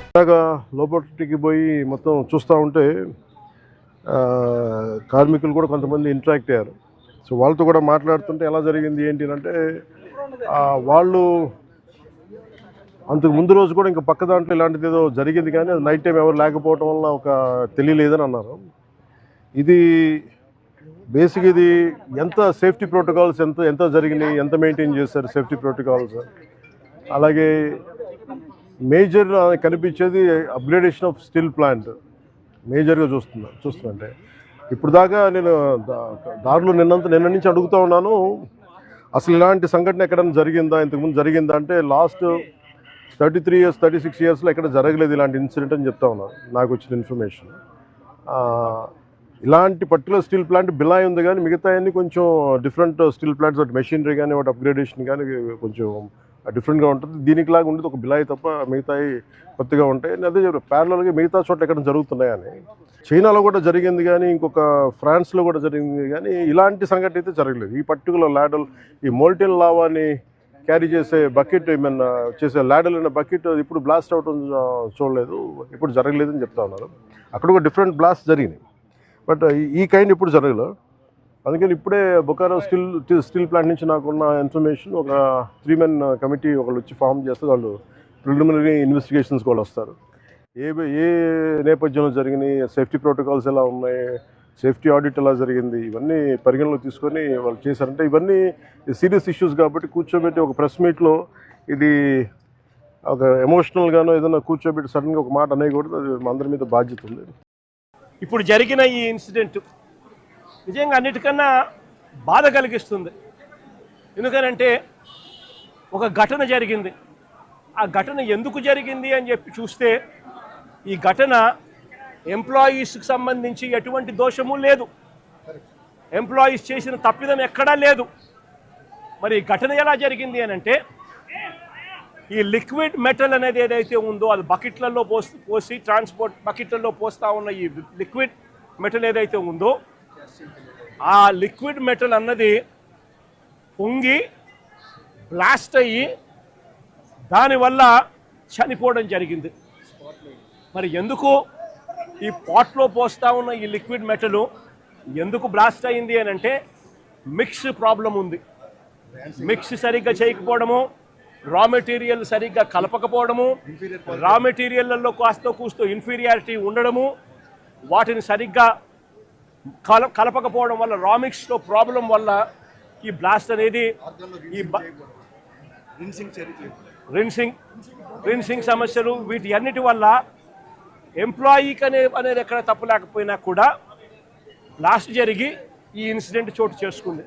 ఇలాగా లోపలికి పోయి మొత్తం చూస్తూ ఉంటే కార్మికులు కూడా కొంతమంది ఇంటరాక్ట్ అయ్యారు. సో వాళ్ళతో కూడా మాట్లాడుతుంటే ఎలా జరిగింది ఏంటి అంటే వాళ్ళు అంతకు ముందు రోజు కూడా ఇంకా పక్క దాంట్లో ఇలాంటిది ఏదో జరిగింది, కానీ అది నైట్ టైం ఎవరు లేకపోవడం వల్ల ఒక తెలియలేదని అన్నారు. ఇది బేసిక్ ఇది ఎంత సేఫ్టీ ప్రోటోకాల్స్ ఎంత జరిగినాయి, ఎంత మెయింటైన్ చేశారు సేఫ్టీ ప్రోటోకాల్స్. అలాగే మేజర్ కనిపించేది అప్గ్రేడేషన్ ఆఫ్ స్టీల్ ప్లాంట్ మేజర్గా చూస్తుంటే ఇప్పుడు దాకా నేను దారిలో నిన్న నుంచి అడుగుతూ ఉన్నాను, అసలు ఇలాంటి సంఘటన ఎక్కడైనా జరిగిందా, ఇంతకుముందు జరిగిందా అంటే లాస్ట్ 33 years 36 yearsలో ఎక్కడ జరగలేదు ఇలాంటి ఇన్సిడెంట్ అని చెప్తా ఉన్నాను నాకు వచ్చిన ఇన్ఫర్మేషన్. ఇలాంటి పర్టికులర్ స్టీల్ ప్లాంట్ బిలాయ్ ఉంది, కానీ మిగతా అన్ని కొంచెం డిఫరెంట్ స్టీల్ ప్లాంట్స్, వాటి మెషినరీ కానీ వాటి అప్గ్రేడేషన్ కానీ కొంచెం డిఫరెంట్గా ఉంటుంది. దీనికి లాగా ఉండేది ఒక బిలాయ్ తప్ప మిగతాయి కొత్తగా ఉంటాయి. అదే ప్యారలల్గా మిగతా చోట్ల ఎక్కడ జరుగుతున్నాయని. చైనాలో కూడా జరిగింది, కానీ ఇంకొక ఫ్రాన్స్లో కూడా జరిగింది, కానీ ఇలాంటి సంఘటన అయితే జరగలేదు. ఈ పర్టికులర్ ల్యాడల్, ఈ మోల్టెన్ లావాని క్యారీ చేసే బకెట్, ఏమన్నా చేసే ల్యాడల్ అనే బకెట్ ఇప్పుడు బ్లాస్ట్ అవటం చూడలేదు, ఇప్పుడు జరగలేదని చెప్తా ఉన్నారు. అక్కడ ఒక డిఫరెంట్ బ్లాస్ట్ జరిగింది, బట్ ఈ కైండ్ ఇప్పుడు జరగలేదు. అందుకని ఇప్పుడే బొకారో స్టీల్ ప్లాంట్ నుంచి నాకున్న ఇన్ఫర్మేషన్, ఒక 3 men కమిటీ ఒకళ్ళు వచ్చి ఫామ్ చేస్తే వాళ్ళు ప్రిలిమినరీ ఇన్వెస్టిగేషన్స్ కూడా వస్తారు. ఏ నేపథ్యంలో జరిగినాయి, సేఫ్టీ ప్రోటోకాల్స్ ఎలా ఉన్నాయి, సేఫ్టీ ఆడిట్ ఎలా జరిగింది, ఇవన్నీ పరిగణలో తీసుకొని వాళ్ళు చేశారంటే ఇవన్నీ సీరియస్ ఇష్యూస్ కాబట్టి కూర్చోబెట్టి ఒక ప్రెస్ మీట్లో ఇది ఒక ఎమోషనల్గానో ఏదైనా కూర్చోబెట్టి సడన్గా ఒక మాట అనేయకూడదు. అది మా అందరి మీద బాధ్యత ఉంది. ఇప్పుడు జరిగిన ఈ ఇన్సిడెంట్ నిజంగా అన్నిటికన్నా బాధ కలిగిస్తుంది. ఎందుకనంటే ఒక ఘటన జరిగింది, ఆ ఘటన ఎందుకు జరిగింది అని చెప్పి చూస్తే ఈ ఘటన ఎంప్లాయీస్కి సంబంధించి ఎటువంటి దోషము లేదు, ఎంప్లాయీస్ చేసిన తప్పిదం ఎక్కడా లేదు. మరి ఘటన ఎలా జరిగింది అని అంటే, ఈ లిక్విడ్ మెటల్ అనేది ఏదైతే ఉందో అది బకెట్లలో పోసి ట్రాన్స్పోర్ట్ బకెట్లలో పోస్తూ ఉన్న ఈ లిక్విడ్ మెటల్ ఏదైతే ఉందో ఆ లిక్విడ్ మెటల్ అన్నది పొంగి బ్లాస్ట్ అయ్యి దానివల్ల చనిపోవడం జరిగింది. మరి ఎందుకు ఈ పాట్లో పోస్తూ ఉన్న ఈ లిక్విడ్ మెటల్ ఎందుకు బ్లాస్ట్ అయింది అని అంటే, మిక్స్ ప్రాబ్లం ఉంది. మిక్స్ సరిగ్గా చేయకపోవడము, రా మెటీరియల్ సరిగ్గా కలపకపోవడము, రా మెటీరియల్లో కాస్త కూస్తో ఇన్ఫీరియారిటీ ఉండడము, వాటిని సరిగ్గా కలపకపోవడం వల్ల, రా మిక్స్లో ప్రాబ్లం వల్ల ఈ బ్లాస్ట్ అనేది, ఈ రిన్సింగ్ సమస్యలు, వీటి అన్నిటి వల్ల ఎంప్లాయీకి అనేది ఎక్కడ తప్పు లేకపోయినా కూడా బ్లాస్ట్ జరిగి ఈ ఇన్సిడెంట్ చోటు చేసుకుంది.